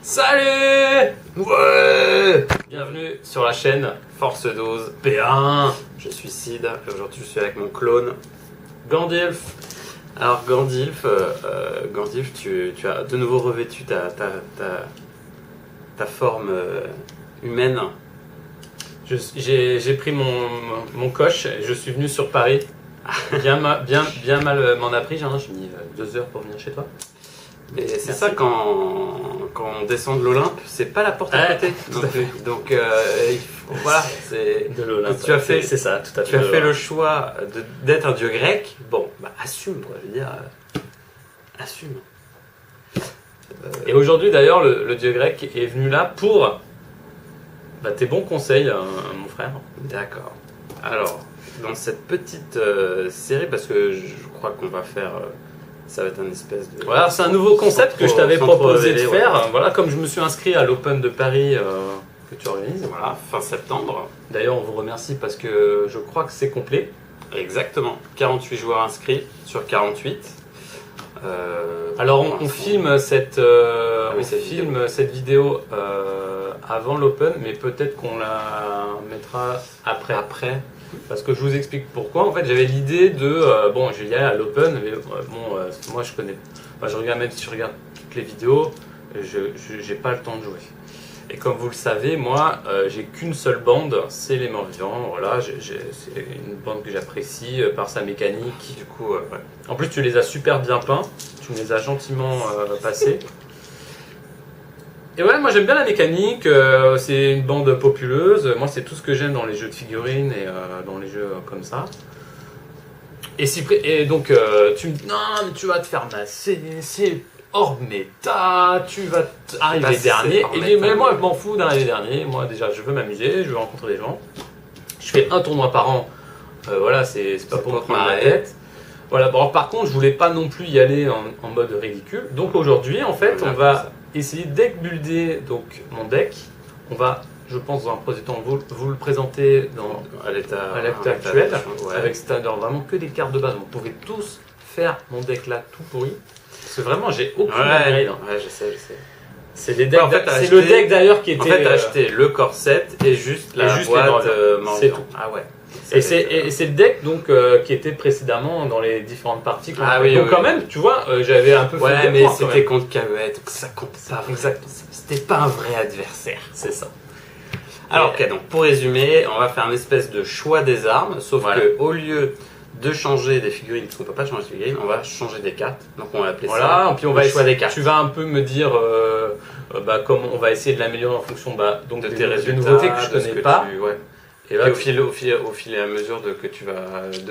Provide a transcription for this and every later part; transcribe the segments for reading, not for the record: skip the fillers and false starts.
Salut. Ouais. Bienvenue sur la chaîne Force Dose P1. Je suis Sid et aujourd'hui je suis avec mon clone Gandilf. Alors Gandilf, tu as de nouveau revêtu ta forme humaine. J'ai pris mon coche et je suis venu sur Paris. Bien mal m'en a pris, j'ai mis 2 heures pour venir chez toi. Mais c'est ça, quand on descend de l'Olympe, c'est pas la porte à côté. Donc voilà, c'est de l'Olympe. Tu as fait, c'est ça, tout à fait. Tu as fait le choix d'être un dieu grec. Bon, bah assume, quoi. Je veux dire, assume. Et aujourd'hui, d'ailleurs, le dieu grec est venu là pour tes bons conseils, mon frère. D'accord. Alors, dans cette petite série, parce que je crois qu'on va faire. Ça va être un espèce de... Voilà, c'est un nouveau concept que je t'avais proposé de faire. Ouais. Voilà, comme je me suis inscrit à l'Open de Paris que tu organises. Voilà, fin septembre. D'ailleurs, on vous remercie parce que je crois que c'est complet. Exactement. 48 joueurs inscrits sur 48. Alors, on filme cette vidéo avant l'Open, mais peut-être qu'on la mettra après. Parce que je vous explique pourquoi. En fait, j'avais l'idée de je vais y aller à l'Open, mais moi je connais. Je regarde, même si je regarde toutes les vidéos, j'ai pas le temps de jouer. Et comme vous le savez, moi, j'ai qu'une seule bande, c'est les Morts Vivants. Voilà, c'est une bande que j'apprécie par sa mécanique. Du coup, ouais. En plus, tu les as super bien peints. Tu me les as gentiment passés. Et ouais, moi j'aime bien la mécanique, c'est une bande populeuse, moi c'est tout ce que j'aime dans les jeux de figurines et dans les jeux comme ça. Et donc tu me dis non mais tu vas te faire masser, c'est hors méta, tu vas arriver dernier. Et je dis mais moi je m'en fous d'arriver dernier, moi déjà je veux m'amuser, je veux rencontrer des gens. Je fais un tournoi par an, voilà c'est pas pour me prendre la tête. Voilà, bon par contre je voulais pas non plus y aller en mode ridicule, donc aujourd'hui en fait on va essayer de deck builder donc mon deck. On va, je pense, dans un premier temps, vous le présenter à l'état actuel, avec c'est-à-dire vraiment que des cartes de base. Vous pouvez tous faire mon deck là tout pourri. Parce que vraiment, j'ai aucun upgrade. Ouais, je sais. C'est les decks. C'est le deck d'ailleurs qui était. En fait, t'as acheté le corset et juste la boîte c'est tout. Ah ouais. Et c'est le deck donc qui était précédemment dans les différentes parties. Ah oui, donc quand même, tu vois, j'avais un peu fait. Ouais, mais c'était contre KET, donc ça compte pas. Exactement. C'était pas un vrai adversaire. C'est ça. Alors, ok, donc pour résumer, on va faire une espèce de choix des armes, sauf que au lieu de changer des figurines, parce qu'on peut pas changer des figurines, on va changer des cartes. Donc on va appeler ça. Voilà, et puis on va choix des cartes. Tu vas un peu me dire comment on va essayer de l'améliorer en fonction donc de tes résultats, des nouveautés que je connais pas. Et là, au fil et à mesure de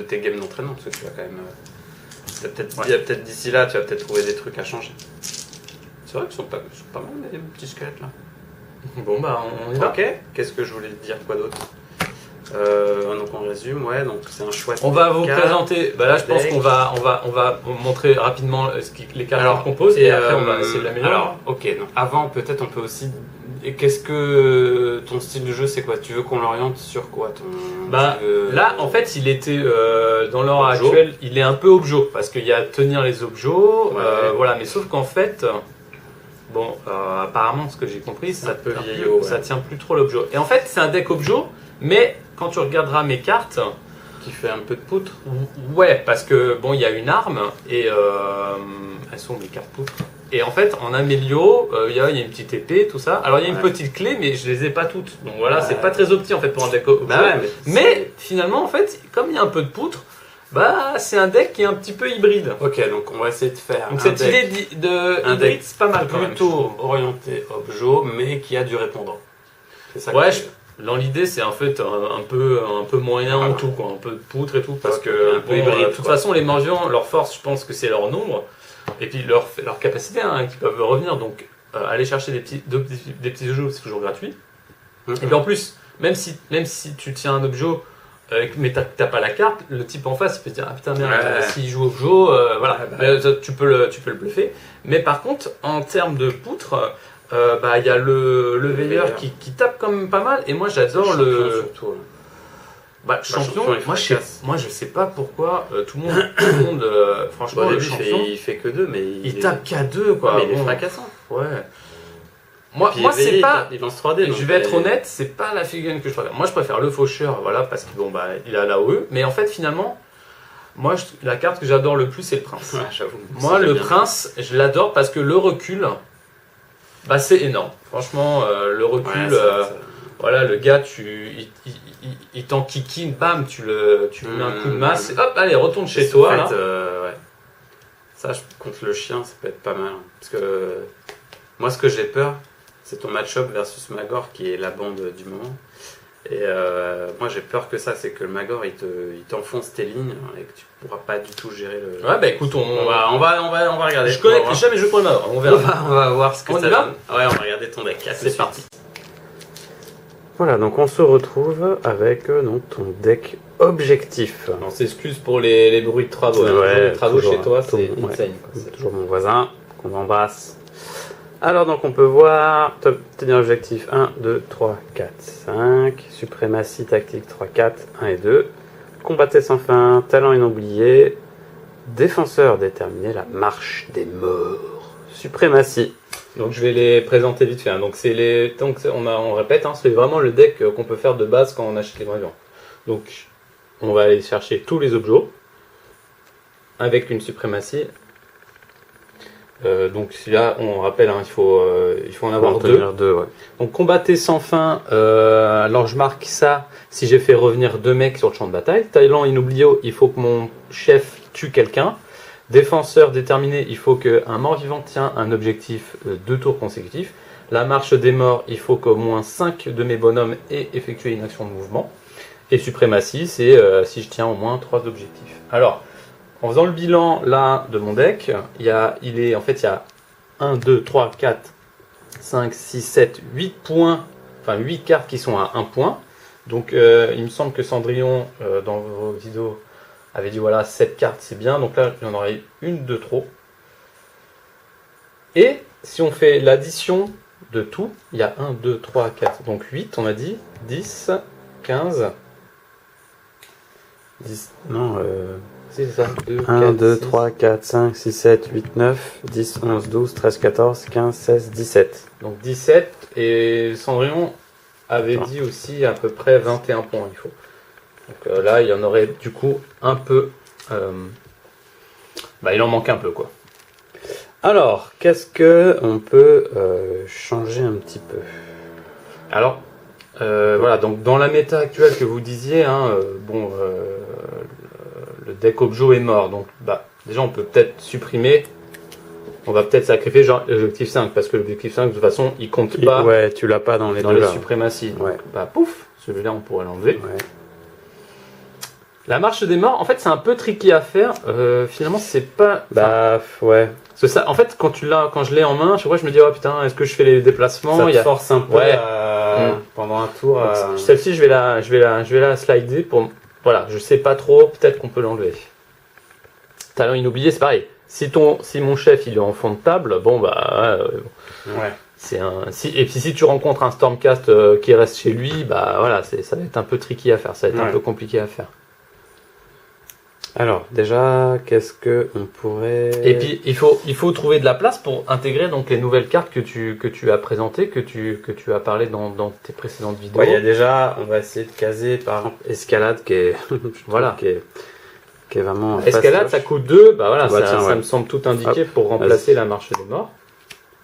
tes games d'entraînement, parce que tu vas quand même. Peut-être d'ici là, tu vas peut-être trouver des trucs à changer. C'est vrai qu'ils sont pas mal les petits squelettes là. Bon on y va. Ok. Qu'est-ce que je voulais te dire, quoi d'autre? Donc on résume, donc c'est un choix. On va vous présenter. Là, je pense qu'on va vous montrer rapidement les cartes qu'on compose et après on va essayer de l'améliorer. Alors, ok. Donc avant, peut-être on peut aussi. Et qu'est-ce que ton style de jeu, c'est quoi? Tu veux qu'on l'oriente sur quoi là, en fait, il était dans l'heure actuelle, il est un peu objo parce qu'il y a tenir les objos, voilà. Mais sauf qu'en fait, apparemment, ce que j'ai compris, ça tient plus trop l'objo. Et en fait, c'est un deck objo, mais quand tu regarderas mes cartes, qui fait un peu de poutre. Ouais, parce que il y a une arme et elles sont des cartes poutres. Et en fait, en amélio, il y a une petite épée, tout ça. Alors il y a une petite clé, mais je les ai pas toutes. Donc voilà, c'est pas très opti en fait pour un deck objo. Mais finalement, en fait, comme il y a un peu de poutre, c'est un deck qui est un petit peu hybride. Ok, donc on va essayer de faire donc cette idée de hybride, c'est pas mal quand même. Plutôt orienté objo, mais qui a du répondant. C'est ça. Dans l'idée, c'est en fait un peu moyen en tout, quoi, un peu de poutre et tout, parce que de toute façon, les Morts-Vivants, leur force, je pense que c'est leur nombre, et puis leur capacité, qui peuvent revenir. Donc, aller chercher des petits jeux, c'est toujours gratuit. Et puis en plus, même si tu tiens un objo, mais t'as pas la carte, le type en face il peut se dire ah putain merde, s'il joue objo, tu peux le bluffer. Mais par contre, en termes de poutre, il y a le veilleur qui tape quand même pas mal, et moi j'adore le champion. Moi je sais pas pourquoi tout le monde franchement le champion il fait que 2, mais il tape qu'à 2 quoi. Mais il est fracassant. Ouais. Moi c'est pas. Il lance 3D. Je vais être honnête, c'est pas la figurine que je préfère. Moi, je préfère le faucheur, voilà, parce que bon, bah, il a la OE. Mais en fait, finalement, moi, la carte que j'adore le plus, c'est le prince. Ouais, j'avoue. Moi, le prince, je l'adore parce que le recul, bah, c'est énorme. Franchement, le recul, voilà, le gars, il t'enquiquine, bam, tu lui mets un coup de masse, et hop, allez, retourne chez toi. Là. Ouais. Ça, contre le chien, ça peut être pas mal. Parce que moi, ce que j'ai peur, c'est ton match-up versus Magor, qui est la bande du moment. Et moi, j'ai peur que ça, c'est que le Magor, il t'enfonce tes lignes et que tu pourras pas du tout gérer le. Ouais, bah écoute, on va regarder. Je connais jamais joué pour le Magor, on verra. On va voir ce que ça donne. Ouais, on va regarder ton deck. C'est parti. Voilà, donc on se retrouve avec donc, ton deck objectif. On s'excuse pour les bruits de travaux. Ouais, les travaux toujours, chez toi, c'est ouais, insane. C'est toujours mon voisin qu'on embrasse. Alors, donc on peut voir tenir objectif 1, 2, 3, 4, 5. Suprématie tactique 3, 4, 1 et 2. Combattre sans fin, talent inoublié. Défenseur déterminé, la marche des morts. Suprématie. Donc je vais les présenter vite fait. Donc on répète, c'est vraiment le deck qu'on peut faire de base quand on achète les Bravions. Donc on va aller chercher tous les objets avec une suprématie. Donc là on rappelle, il faut en avoir deux. Ouais. Donc combattre sans fin. Alors je marque ça si j'ai fait revenir 2 mecs sur le champ de bataille. Talent inoublié, il faut que mon chef tue quelqu'un. Défenseur déterminé, il faut qu'un mort-vivant tient un objectif 2 tours consécutifs. La marche des morts, il faut qu'au moins 5 de mes bonhommes aient effectué une action de mouvement. Et suprématie, c'est si je tiens au moins 3 objectifs. Alors, en faisant le bilan là de mon deck, il y a 1, 2, 3, 4, 5, 6, 7, 8 points, enfin 8 cartes qui sont à 1 point. Donc il me semble que Cendrillon, dans vos vidéos, avait dit voilà 7 cartes c'est bien, donc là il y en aurait une de trop. Et si on fait l'addition de tout, il y a 1, 2, 3, 4, donc 8 on a dit, 10, 15, 10, non, c'est ça, 1, 4, 2, 6. 3, 4, 5, 6, 7, 8, 9, 10, 11, 12, 13, 14, 15, 16, 17. Donc 17, et Cendrillon avait dit aussi à peu près 21 points il faut. Donc là, il y en aurait du coup un peu. Il en manque un peu quoi. Alors, qu'est-ce que on peut changer un petit peu? Alors, voilà, donc dans la méta actuelle que vous disiez, le deck Objo est mort. Donc, déjà, on peut peut-être supprimer. On va peut-être sacrifier genre l'objectif 5 parce que l'objectif 5 de toute façon il compte pas. Ouais, tu l'as pas dans les deux suprématies. Ouais. Pouf, celui-là on pourrait l'enlever. Ouais. La marche des morts, en fait, c'est un peu tricky à faire. Finalement, c'est pas. Ouais. C'est ça. En fait, quand je l'ai en main, chaque fois, je me dis, oh putain, est-ce que je fais les déplacements? Ça te force un peu pendant un tour. Celle-ci, je vais la slider pour. Voilà, je sais pas trop. Peut-être qu'on peut l'enlever. Talent inoublié, c'est pareil. Si mon chef il est en fond de table, ouais. Et puis si tu rencontres un Stormcast qui reste chez lui, ça va être un peu tricky à faire, ça va être un peu compliqué à faire. Alors déjà, qu'est-ce que on pourrait... Et puis il faut trouver de la place pour intégrer donc les nouvelles cartes que tu as présentées, que tu as parlé dans tes précédentes vidéos. Ouais, il y a déjà, on va essayer de caser par exemple Escalade qui est voilà. Qui est vraiment Escalade, ça coûte 2, ça me semble tout indiqué pour remplacer la marche des morts.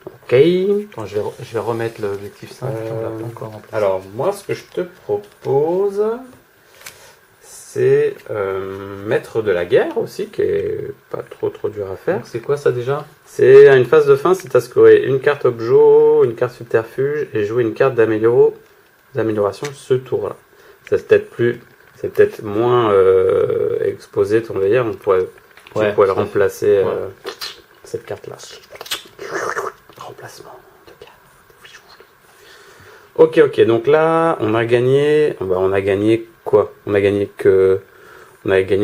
Ok. Attends, je vais remettre l'objectif 5. Encore alors, moi, ce que je te propose, c'est mettre de la guerre aussi, qui est pas trop dur à faire. C'est quoi ça déjà? C'est une phase de fin, c'est à scorer une carte objo, une carte subterfuge et jouer une carte d'amélioration ce tour-là. C'est peut-être moins exposé ton veilleur, tu pourrais le remplacer cette carte-là. Remplacement de carte. Ok, donc là, on a gagné quoi? On a gagné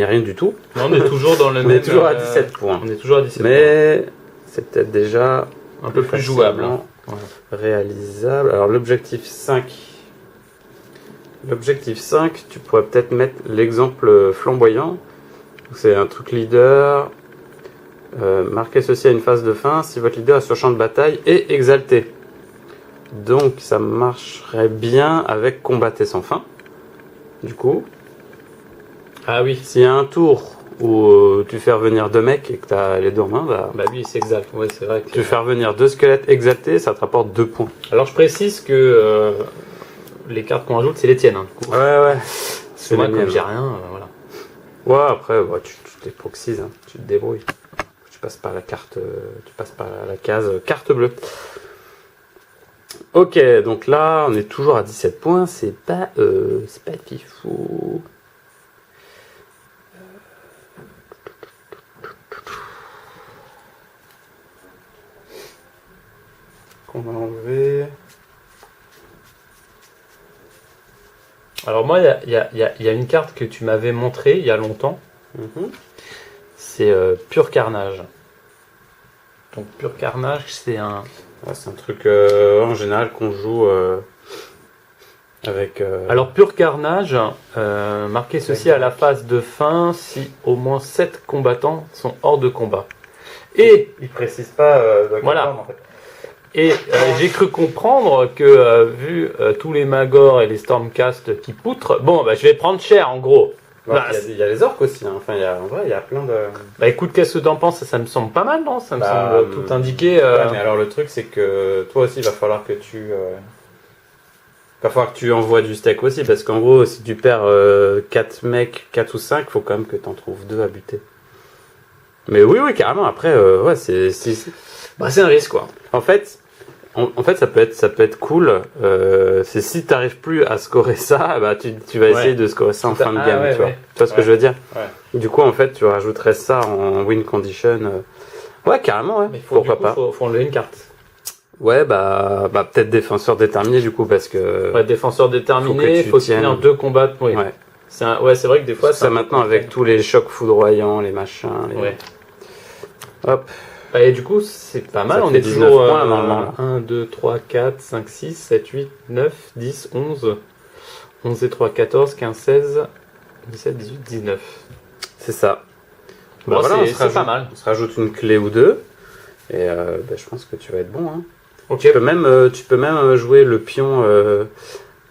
rien du tout. Non, on est toujours dans le on est toujours à 17 points. On est toujours à 17 Mais c'est peut-être déjà un peu plus jouable. Réalisable. Alors l'objectif 5. L'objectif 5, tu pourrais peut-être mettre l'exemple flamboyant. C'est un truc leader. Marquez ceci à une phase de fin si votre leader est sur champ de bataille et exalté. Donc ça marcherait bien avec combattre sans fin. Du coup, Ah oui. s'il y a un tour où tu fais revenir 2 mecs et que tu as les 2 en main, bah, Bah oui, c'est exact. Ouais, c'est vrai. tu fais revenir 2 squelettes exaltés, ça te rapporte 2 points. Alors je précise que les cartes qu'on rajoute, c'est les tiennes. Hein, du coup. Ouais. C'est moi, comme j'ai rien, voilà. Ouais, après, tu t'éproxises, hein, tu te débrouilles. Tu passes par la carte, tu passes par la case carte bleue. Ok, donc là, on est toujours à 17 points, c'est pas fifou. Qu'on va enlever. Alors moi, il y a une carte que tu m'avais montrée il y a longtemps. C'est Pur Carnage. Donc Pur Carnage, c'est un... Ouais, c'est un truc en général qu'on joue avec... Alors Pur Carnage, marquez ceci à la phase de fin si au moins 7 combattants sont hors de combat. Et il précise pas voilà. en fait. Et j'ai cru comprendre que vu tous les Magors et les Stormcast qui poutrent, bon bah je vais prendre cher en gros. Bah, Il y a les orques aussi, hein. Enfin, en vrai, il y a plein de... Bah écoute, qu'est-ce que t'en penses? Ça me semble pas mal, non? Ça me semble tout indiqué. Ouais, mais alors le truc, c'est que toi aussi, il va falloir que tu envoies du steak aussi, parce qu'en gros, si tu perds 4 mecs, 4 ou 5, faut quand même que t'en trouves 2 à buter. Mais oui, carrément, après, ouais, c'est un risque, quoi. En fait, ça peut être cool. C'est si t'arrives plus à scorer ça, bah tu vas essayer de scorer ça en fin de game, tu vois. Tu vois ce que je veux dire? Ouais. Du coup, en fait, tu rajouterais ça en win condition. Ouais, carrément, ouais. Mais pourquoi pas? Faut enlever une carte. Ouais, bah peut-être défenseur déterminé du coup, parce que. Ouais, défenseur déterminé. Faut finir 2 combats. Oui. Ouais. C'est vrai que des fois. Ça maintenant avec tous les chocs foudroyants, les machins. Ouais. Hop. Et du coup, c'est pas mal, ça on est 19 toujours points, normalement, 1, 2, 3, 4, 5, 6, 7, 8, 9, 10, 11, 11 et 3, 14, 15, 16, 17, 18, 19. C'est ça. Bon, voilà, c'est pas mal. On se rajoute une clé ou 2, et je pense que tu vas être bon. Hein. Okay. Tu peux même jouer le pion...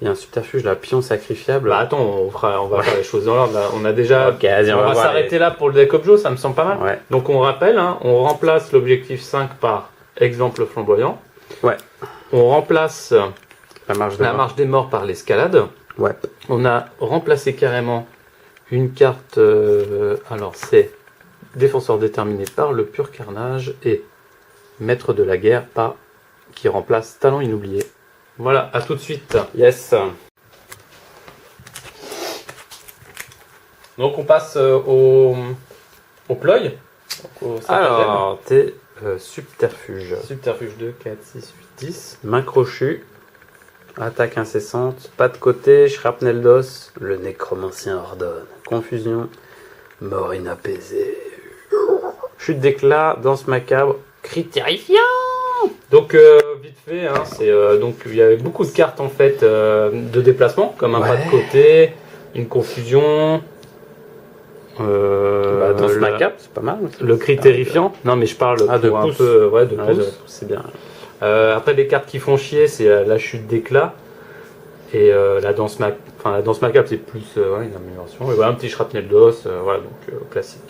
Il y a un subterfuge là, pion sacrifiable. Bah attends, on va faire les choses dans l'ordre. On a déjà. Okay, on va s'arrêter là pour le deck objo, ça me semble pas mal. Ouais. Donc on rappelle, hein, on remplace l'objectif 5 par exemple flamboyant. Ouais. On remplace la marche des morts par l'escalade. Ouais. On a remplacé carrément une carte. Alors c'est défenseur déterminé par le pur carnage et maître de la guerre qui remplace talent inoublié. Voilà, à tout de suite. Yes. Donc on passe au ploy. Alors, t'es subterfuge. Subterfuge 2, 4, 6, 8, 10. Main crochue. Attaque incessante. Pas de côté. Shrapnel d'os. Le nécromancien ordonne. Confusion. Mort inapaisée. Chute d'éclat. Danse macabre. Cri terrifiant. Donc vite fait, hein, donc il y avait beaucoup de cartes en fait de déplacement, comme un pas de côté, une confusion. Danse macabre, c'est pas mal. Aussi. Le cri terrifiant. Non mais je parle de un pouce. peu, de pouce. C'est bien. Après les cartes qui font chier, c'est la chute d'éclat et la danse macabre, c'est plus une amélioration. Et voilà un petit shrapnel d'os, voilà donc classique.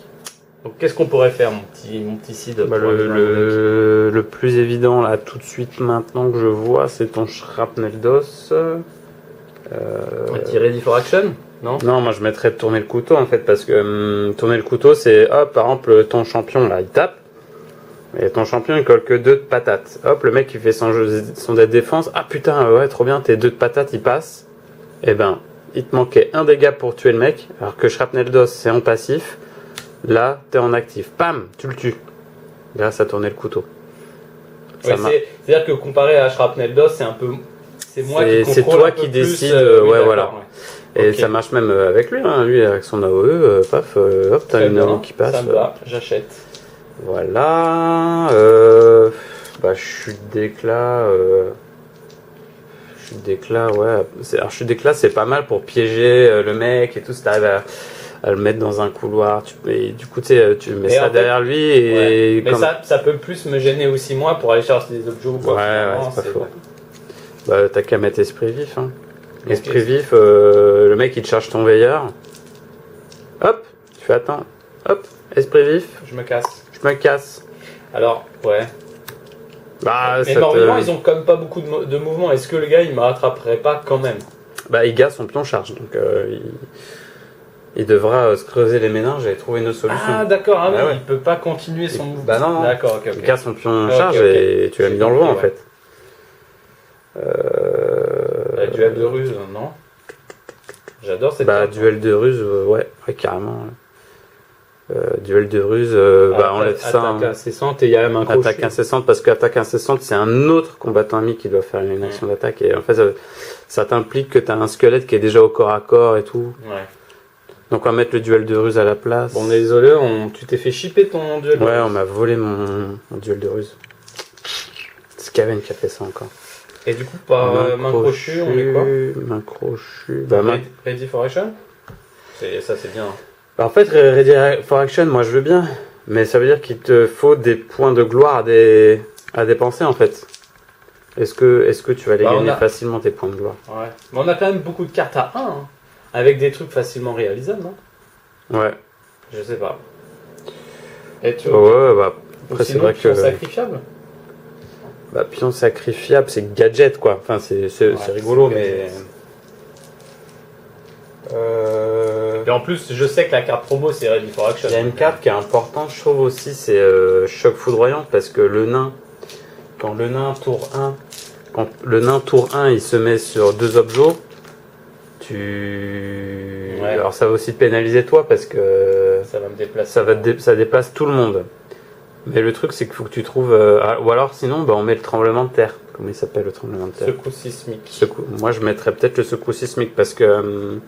Donc qu'est-ce qu'on pourrait faire, mon petit Sid? Le plus évident là tout de suite maintenant que je vois, c'est ton shrapnel d'os. Un petit ready for action? Non, moi je mettrais de tourner le couteau en fait, parce que tourner le couteau c'est hop, par exemple ton champion là il tape et ton champion il colle que 2 de patates. Hop, le mec il fait son dé de défense, ah putain ouais trop bien, tes 2 de patates il passe. Et ben il te manquait un dégât pour tuer le mec, alors que shrapnel d'os c'est en passif. Là, t'es en actif. Pam, tu le tues. Grâce à tourner le couteau. Ouais, c'est-à-dire que comparé à Shrapnel DOS, c'est un peu. C'est moi qui contrôle. C'est toi qui décide. Voilà. Et okay. Ça marche même avec lui. Hein. Lui, avec son AOE, paf, hop, t'as une AOE qui passe. Ça me va, j'achète. Voilà. Chute d'éclat. Chute d'éclat, ouais. Alors, chute d'éclat, c'est pas mal pour piéger le mec et tout. Si t'arrives à le mettre dans un couloir, du coup tu mets ça derrière lui et mais ça peut plus me gêner aussi moi pour aller chercher des objets. Ouais, c'est pas faux. Bah, t'as qu'à mettre esprit vif. Hein. Esprit vif, le mec il te charge ton veilleur. Hop, tu fais attends. Hop, esprit vif, Je me casse. je me casse. Alors, ouais. Bah, Mais ça morts-vivants, te... ils ont quand même pas beaucoup de mouvement. Est-ce que le gars, il me rattraperait pas quand même? Bah, Iga, son pion charge. Donc, il devra se creuser les méninges et trouver une autre solution. Ah, d'accord. Ah oui, Bah ouais. il peut pas continuer son mouvement. Bah non. D'accord, ok, ok. Iga, son pion Ok, charge ok. et tu l'as mis dans le vent en Ouais. fait. Duel de ruse, non? J'adore cette Bah, carte. duel de ruse, ouais, carrément. Duel de ruse, bah, enlève ça. Attaque hein. incessante et il y a même un crochet. Attaque incessante, parce qu'attaque incessante, c'est un autre combattant ami qui doit faire une action d'attaque. Et en fait, ça t'implique que t'as un squelette qui est déjà au corps à corps et tout. Ouais. Donc, on va mettre le duel de ruse à la place. Bon, on est désolé, tu t'es fait shipper ton duel de Ouais, ruse. on m'a volé mon duel de ruse. C'est Skaven qui a fait ça encore. Et du coup, par main crochue, on est quoi? Main crochue. Bah, main... Ready for action? Ça, c'est bien. Bah, en fait, Ready for Action, moi je veux bien. Mais ça veut dire qu'il te faut des points de gloire à dépenser en fait. Est-ce que tu vas les Bah, gagner on a- facilement tes points de gloire? Ouais. Mais on a quand même beaucoup de cartes à 1, hein, avec des trucs facilement réalisables, non? Ouais. Je sais pas. Et tu Ouais, bah ou après c'est sinon, vrai pion que sacrifiable? bah, pion sacrifiable, c'est gadget quoi. Enfin c'est rigolo c'est mais gadget. Et en plus, je sais que la carte promo, c'est Ready for Action. il y a une carte qui est importante, je trouve aussi, c'est choc foudroyant parce que le nain, quand le nain tour 1, il se met sur 2 objets, Ouais. alors ça va aussi te pénaliser toi parce que Ça va me déplacer. ça déplace tout le monde. Mais le truc c'est qu'il faut que tu trouves, ou alors sinon bah, on met le tremblement de terre. Comment il s'appelle le tremblement de terre? Secou sismique. Moi je mettrais peut-être le secou sismique parce que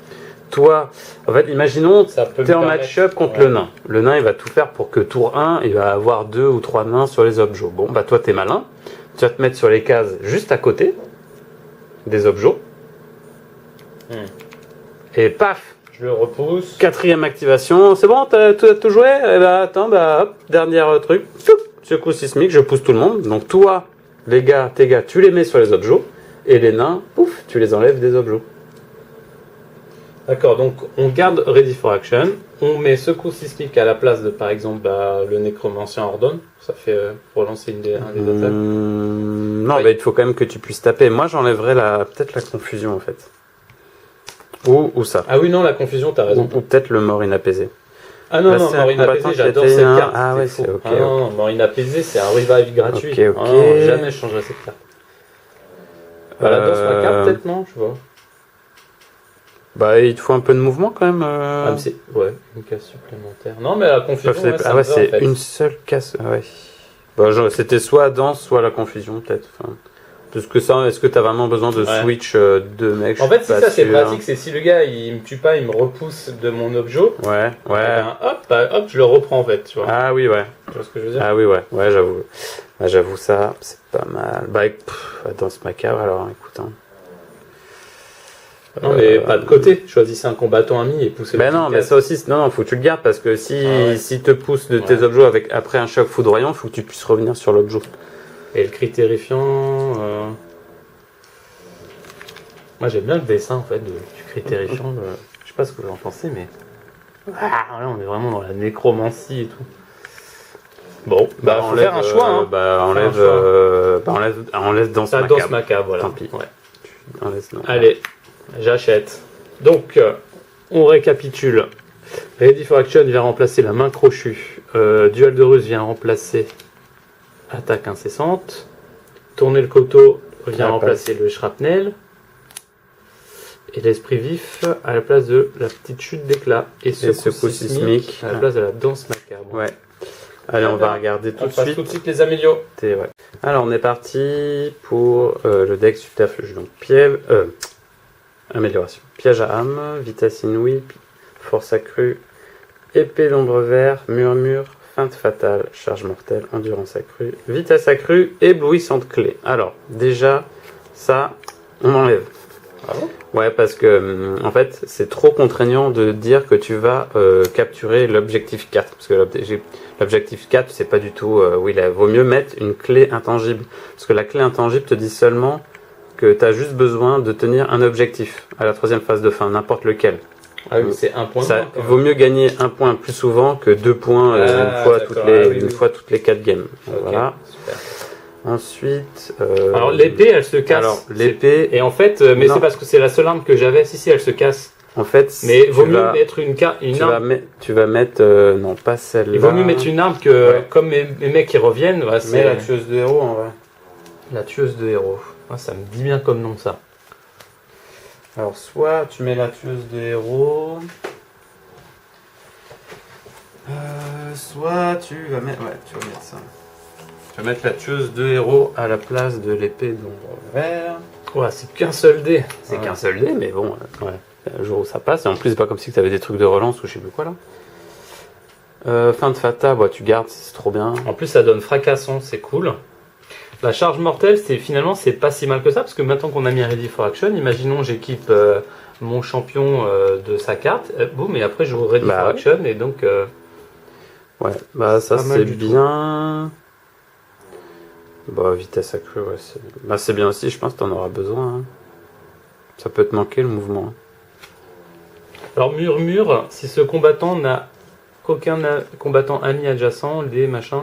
toi, en fait imaginons Ça peut me t'es en permettre- match-up contre Ouais. le nain. Le nain, il va tout faire pour que tour 1, il va avoir 2 ou 3 nains sur les objets. Bon, bah toi, t'es malin. Tu vas te mettre sur les cases juste à côté des objets. Et paf, Je le repousse. 4e activation. C'est bon, t'as tout joué? Eh bah attends, bah hop, dernier truc. Soup, secou sismique, je pousse tout le monde. Donc toi, tes gars, tu les mets sur les objets. Et les nains, pouf, tu les enlèves des objets. D'accord, donc on garde Ready for Action. On met secours sismique à la place de, par exemple, le nécromancien ordonne. Ça fait relancer un des attaques. Non, Oui. bah, il faut quand même que tu puisses taper. Moi, j'enlèverais peut-être la confusion en fait. Ou ça. Ah oui, non, la confusion, t'as raison. Ou peut-être le mort inapaisé. Ah non, Là, non, c'est un mort inapaisé, combattant qui j'adore était cette un- carte. Ah ouais, faux. c'est ok, Ah non, mort inapaisé, c'est un revive gratuit. Ok, ok. Ah non, jamais je changerai cette carte. La danse ma carte, peut-être, non? Je vois. Bah, il te faut un peu de mouvement quand même. Ah, mais c'est... Ouais, une case supplémentaire. Non, mais la confusion, ouais, ça Ah me ouais, va, en c'est fait. une seule casse. Ah ouais. Bah, c'était soit danse, soit la confusion peut-être. Enfin, est-ce que t'as vraiment besoin de Ouais. switch deux mecs? En Je fait, suis si pas ça, c'est sûr. pratique, c'est si le gars, il me tue pas, il me repousse de mon objet, Ouais, ouais. hop, je le reprends, en fait, tu vois. Ah oui, ouais. Tu vois ce que je veux dire? Ah oui, ouais, ouais, j'avoue. Bah, j'avoue ça, c'est pas mal. Bah, danse macabre, alors, écoute. Hein. Non, mais pas de côté. Choisissez un combattant ami et poussez Ben le non, petit mais casse. ça aussi, non, faut que tu le gardes parce que si, Ah ouais. si te pousse de tes Ouais. objets après un choc foudroyant, faut que tu puisses revenir sur l'objet. Et le cri terrifiant. Moi, j'aime bien le dessin, en fait, du cri terrifiant. Je sais pas ce que vous en pensez, mais. Ah, ouais, on est vraiment dans la nécromancie et tout. Bon, bah, faut faire un choix, hein. Enlève danse Ça macabre. danse macabre, voilà. Tant pis. Ouais. Non. Allez, j'achète. Donc, on récapitule. Ready for Action vient remplacer la main crochue. Duel de ruse vient remplacer attaque incessante. Tourner le couteau vient Ah, remplacer le shrapnel. Et l'esprit vif à la place de la petite chute d'éclat. Et secousse sismique. à la place de la danse macabre. Ouais. Allez, on va regarder tout On de passe suite. tout de suite les améliorations. Ouais. Alors, on est parti pour le deck subterfuge. Donc, piège, amélioration. Piège à âme, vitesse inouïe, force accrue, épée d'ombre vert, murmure, feinte fatale, charge mortelle, endurance accrue, vitesse accrue, éblouissante clé. Alors, déjà, ça, on enlève. Ah bon? Ouais, parce que en fait, c'est trop contraignant de dire que tu vas capturer l'objectif 4. Parce que l'objectif 4, c'est pas du tout. Oui, il vaut mieux mettre une clé intangible. Parce que la clé intangible te dit seulement que tu as juste besoin de tenir un objectif à la 3e phase de fin, n'importe lequel. Ah oui, c'est un point. Ça vaut mieux gagner un point plus souvent que 2 points une fois toutes les 4 games. Okay, voilà. super. Ensuite. Alors l'épée, elle se casse. Alors l'épée. Et en fait, mais c'est parce que c'est la seule arme que j'avais. Si, elle se casse. En fait, mais vaut mieux mettre une arme. Tu vas mettre non pas celle-là. Il vaut mieux mettre une arme que comme mes mecs qui reviennent. Ouais, c'est la tueuse de héros en vrai. La tueuse de héros. Ah, ça me dit bien comme nom ça. Alors soit tu mets la tueuse de héros. Soit tu vas mettre. Ouais, tu vas mettre ça. Tu vas mettre la tueuse de héros à la place de l'épée d'ombre vert. Ouais, c'est qu'un seul dé. C'est qu'un seul dé, mais bon, le jour où ça passe. Et en plus, c'est pas comme si tu avais des trucs de relance ou je sais plus quoi là. Fin de Fata, tu gardes, c'est trop bien. En plus, ça donne fracassant, c'est cool. La charge mortelle, finalement, c'est pas si mal que ça, parce que maintenant qu'on a mis Ready for Action, imaginons j'équipe mon champion de sa carte, boum, et après je joue Ready for Action, et donc. Ouais, bah ça c'est bien. Bah, vitesse accrue, ouais. C'est bien aussi, je pense que t'en auras besoin. Hein. Ça peut te manquer le mouvement. Alors, murmure, si ce combattant n'a qu'aucun combattant ami adjacent, des machins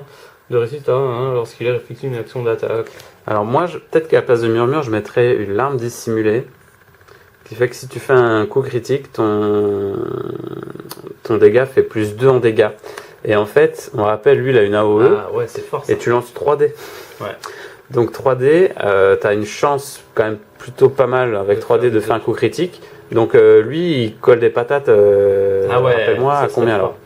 de résultat lorsqu'il effectue une action d'attaque. Alors, moi, peut-être qu'à la place de murmure, je mettrais une larme dissimulée. Qui fait que si tu fais un coup critique, ton dégât fait plus 2 en dégâts. Et en fait, on rappelle, lui, il a une AOE. Ah ouais, c'est fort ça. Et tu lances 3D. Ouais. Donc 3D, t'as une chance quand même plutôt pas mal avec 3D de faire un coup critique. Donc lui, il colle des patates. Rappelle-moi à combien alors?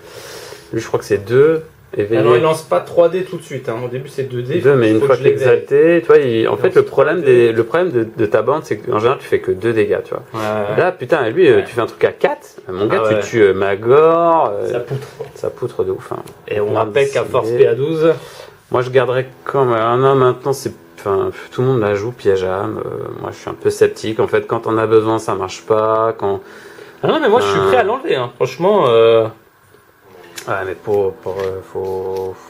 Lui, je crois que c'est 2. Alors il lance pas 3D tout de suite. Hein. Au début, c'est 2D. 2, mais une fois que tu exalté, tu vois, en fait, le problème de ta bande, c'est qu'en général, tu fais que 2 dégâts, tu vois. Ouais. Là, putain, lui, tu fais un truc à 4. Mon gars, tu tues Magor. Ça poutre. Ça poutre de ouf. Hein. Et on rappelle qu'à force PA12. Moi, je garderais quand même. Non, maintenant, tout le monde la joue piège à âme. Moi, je suis un peu sceptique. En fait, quand on a besoin, ça marche pas. Ah non, mais moi, je suis prêt à l'enlever. Hein. Franchement. Ouais, mais faut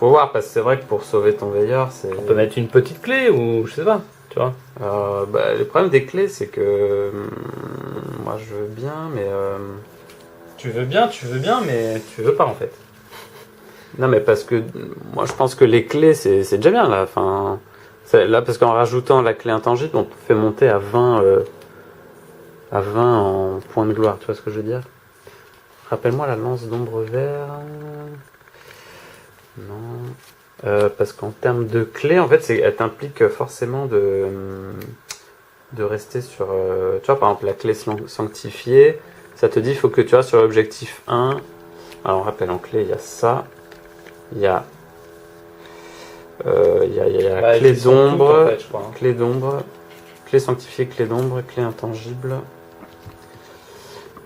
voir, parce que c'est vrai que pour sauver ton veilleur, c'est. On peut mettre une petite clé ou je sais pas, tu vois. Le problème des clés, c'est que. Moi, je veux bien, mais. Tu veux bien, mais tu veux pas en fait. Non, mais parce que moi je pense que les clés c'est déjà bien là. Enfin, là, parce qu'en rajoutant la clé intangible, on fait monter à 20 en points de gloire. Tu vois ce que je veux dire? Rappelle-moi la lance d'ombre vert. Non. Parce qu'en termes de clés, en fait, elle t'implique forcément de rester sur. Tu vois, par exemple, la clé sanctifiée, ça te dit il faut que tu vois sur l'objectif 1. Alors, on rappelle en clé, il y a ça. Il y a la clé d'ombre, en fait, je crois, hein. Clé d'ombre, clé sanctifiée, clé d'ombre, clé intangible.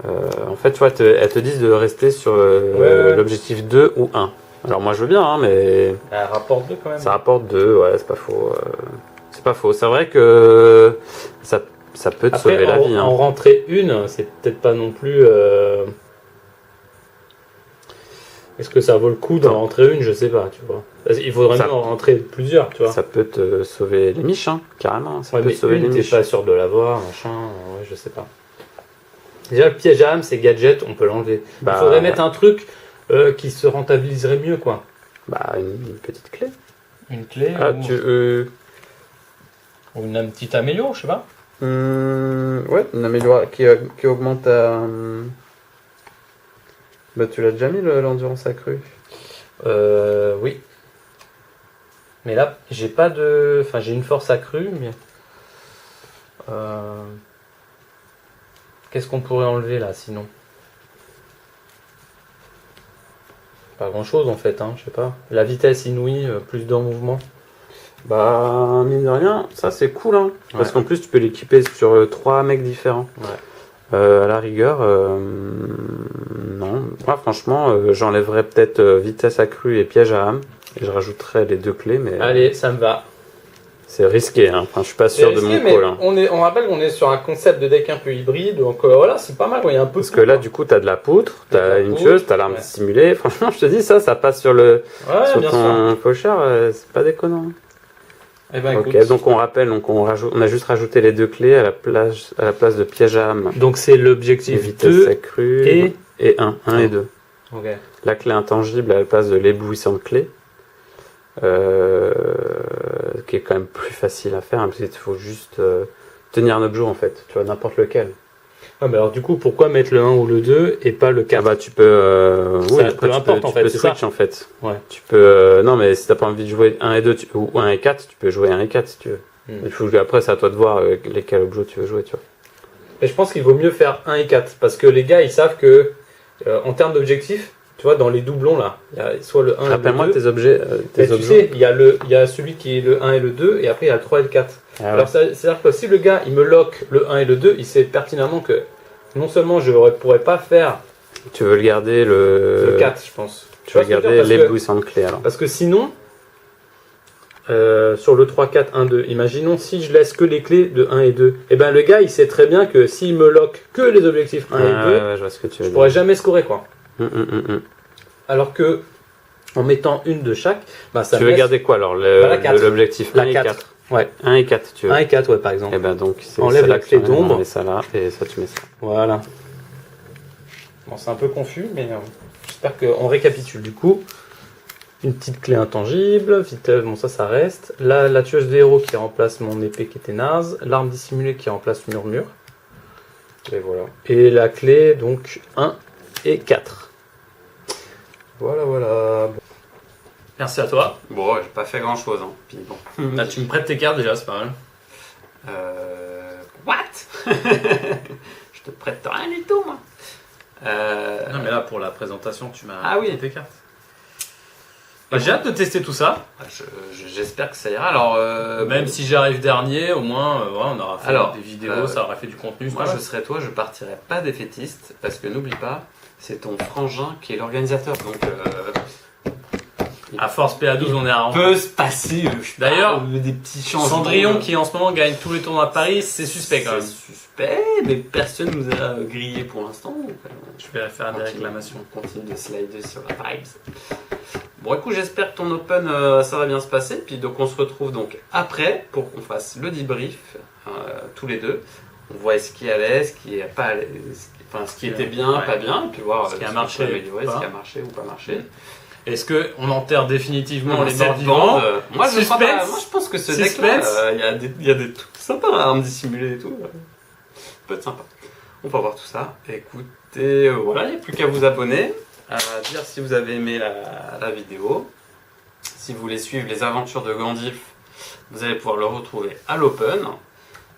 En fait, tu vois, elles te disent de rester sur l'objectif 2 ou 1. Alors moi je veux bien, hein, mais... Elle rapporte 2 quand même. Ça rapporte 2, ouais, c'est pas faux. C'est pas faux. C'est vrai que ça peut te sauver la vie. Hein. En rentrer une, c'est peut-être pas non plus... Est-ce que ça vaut le coup d'en rentrer une? Je sais pas, tu vois. Il faudrait même en rentrer plusieurs, tu vois. Ça peut te sauver les miches, hein, carrément. Ça peut te sauver les miches. T'es pas sûr de l'avoir, machin, ouais, je sais pas. Déjà, le piège à âme, c'est gadget, on peut l'enlever. Il faudrait mettre un truc qui se rentabiliserait mieux, quoi. Bah, une petite clé. Une clé ou une petite améliore, je sais pas. Ouais, une améliore qui augmente ta... Bah, tu l'as déjà mis, l'endurance accrue? Oui. Mais là, j'ai pas de... Enfin, j'ai une force accrue, mais... Qu'est-ce qu'on pourrait enlever, là, sinon? Pas grand-chose, en fait, hein, je sais pas. La vitesse inouïe, plus de mouvement. Bah, mine de rien, ça, c'est cool, hein. Parce qu'en plus, tu peux l'équiper sur 3 mecs différents. Ouais. À la rigueur, non. Moi, franchement, j'enlèverais peut-être vitesse accrue et piège à âme. Et je rajouterais les 2 clés, mais... Allez, ça me va. C'est risqué, hein. Enfin, je suis pas sûr de mon call. Hein. On rappelle qu'on est sur un concept de deck un peu hybride, donc voilà, c'est pas mal. Il y a un peu. Parce que là, du coup, t'as de la poutre, t'as une tueuse, t'as l'arme dissimulée. Franchement, je te dis, ça passe sur le sur ton faucheur, c'est pas déconnant. Eh ben, Ok, écoute. donc on rappelle, on a juste rajouté les 2 clés à la place de piège à âme. Donc c'est l'objectif Vitesse 2 accrue et... et 1 et 2. Ok. La clé intangible à la place de l'éblouissante clé. Qui est quand même plus facile à faire, hein, parce qu'il faut juste tenir un objet en fait, tu vois, n'importe lequel. Ah, mais alors du coup, pourquoi mettre le 1 ou le 2 et pas le 4? Ah bah tu peux... Ça, oui, après, peu importe, en fait, tu peux c'est ça. switch en fait. Ouais. Tu peux... non mais si t'as pas envie de jouer 1 et 2 ou 1 et 4, tu peux jouer 1 et 4 si tu veux. Il faut après c'est à toi de voir lesquels objets tu veux jouer, tu vois. Et je pense qu'il vaut mieux faire 1 et 4, parce que les gars, ils savent que, en termes d'objectifs, tu vois, dans les doublons là, il y a soit le 1 et le 2. Rappelle-moi tes objets. Mais tu sais, il y a celui qui est le 1 et le 2, et après il y a le 3 et le 4. Ah ouais. Alors c'est-à-dire que si le gars, il me lock le 1 et le 2, il sait pertinemment que non seulement je ne pourrais pas faire Tu veux le garder le 4, je pense. Tu veux vois ce que je veux garder dire, parce que- l'éblouissante clé alors. Parce que sinon, sur le 3, 4, 1, 2, imaginons si je laisse que les clés de 1 et 2, et ben le gars, il sait très bien que s'il me lock que les objectifs 1 et 2, ouais, je vois ce que tu veux je dire. pourrais jamais scorer, quoi. Hum. Alors que, en mettant une de chaque, bah, ça Tu me veux laisse garder quoi alors la 4. l'objectif La 1 et 4. 4. Ouais. 1 et 4 tu veux. 1 et 4, ouais, par exemple. Et ben donc c'est Enlève celle-là la que clé tu enlèves, d'ombre. on met ça là et ça tu mets ça. Voilà. Bon, c'est un peu confus, mais j'espère qu'on récapitule du coup. Une petite clé intangible, vitesse, bon ça reste. Là, la tueuse de héros qui remplace mon épée qui était naze. L'arme dissimulée qui remplace murmure. Et voilà. Et la clé, donc 1 et 4. Voilà. Merci à toi. Bon, j'ai pas fait grand-chose hein. Puis bon. Là, tu me prêtes tes cartes déjà, c'est pas mal. What Je te prête rien du tout moi. Non, mais là, pour la présentation, tu m'as Ah oui. prêté tes cartes. Bah, j'ai hâte de tester tout ça. J'espère que ça ira. Alors, Même si j'arrive dernier, au moins, voilà, on aura fait Alors, des vidéos, ça aura fait du contenu. c'est moi pas je mal. serais toi, je partirais pas défaitiste parce que n'oublie pas, c'est ton frangin qui est l'organisateur. Donc, À force PA12, on est à peut se passer. D'ailleurs, des petits changements. Cendrillon qui en ce moment gagne tous les tournois de Paris, c'est suspect quand même. C'est suspect, mais personne nous a grillé pour l'instant. donc, Je vais faire des réclamations. On continue de slider sur la vibes. Bon, écoute, j'espère que ton open ça va bien se passer. Puis donc on se retrouve donc après pour qu'on fasse le debrief tous les deux. On voit ce qui allait, ce qui est pas allé, ce qui était bien, Ouais. pas bien, et puis voir Ce qui a marché, ce pas. qui a marché ou pas marché. Est-ce qu'on enterre définitivement les Cette morts vivants bande, moi, je Suspense. moi je pense que ce deck-là, Suspense. il y a des trucs sympas, armes dissimulées et tout. Ça peut être sympa. On va voir tout ça. Écoutez, voilà, il n'y a plus qu'à vous abonner, à dire si vous avez aimé la vidéo. Si vous voulez suivre les aventures de Gandalf, vous allez pouvoir le retrouver à l'Open.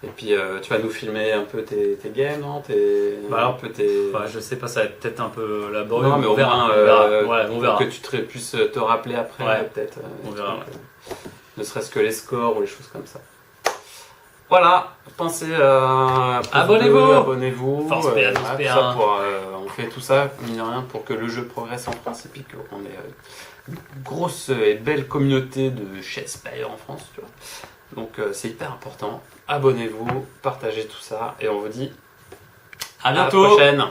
Et puis tu vas nous filmer un peu tes games, non Bah alors, un peu tes... Bah, je sais pas, ça va être peut-être un peu laborieux. Non, mais on au verra. moins, On verra. Ouais, on pour verra. que tu puisses te rappeler après, Ouais. peut-être. On verra, Ne serait-ce que les scores ou les choses comme ça. Voilà, pensez à abonnez-vous. Force PA, Voilà, tout ça pour, on fait tout ça, mine de rien, pour que le jeu progresse en France et puis qu'on ait une grosse et belle communauté de chess players en France. Tu vois. Donc c'est hyper important. Abonnez-vous, partagez tout ça et on vous dit À à la bientôt. prochaine.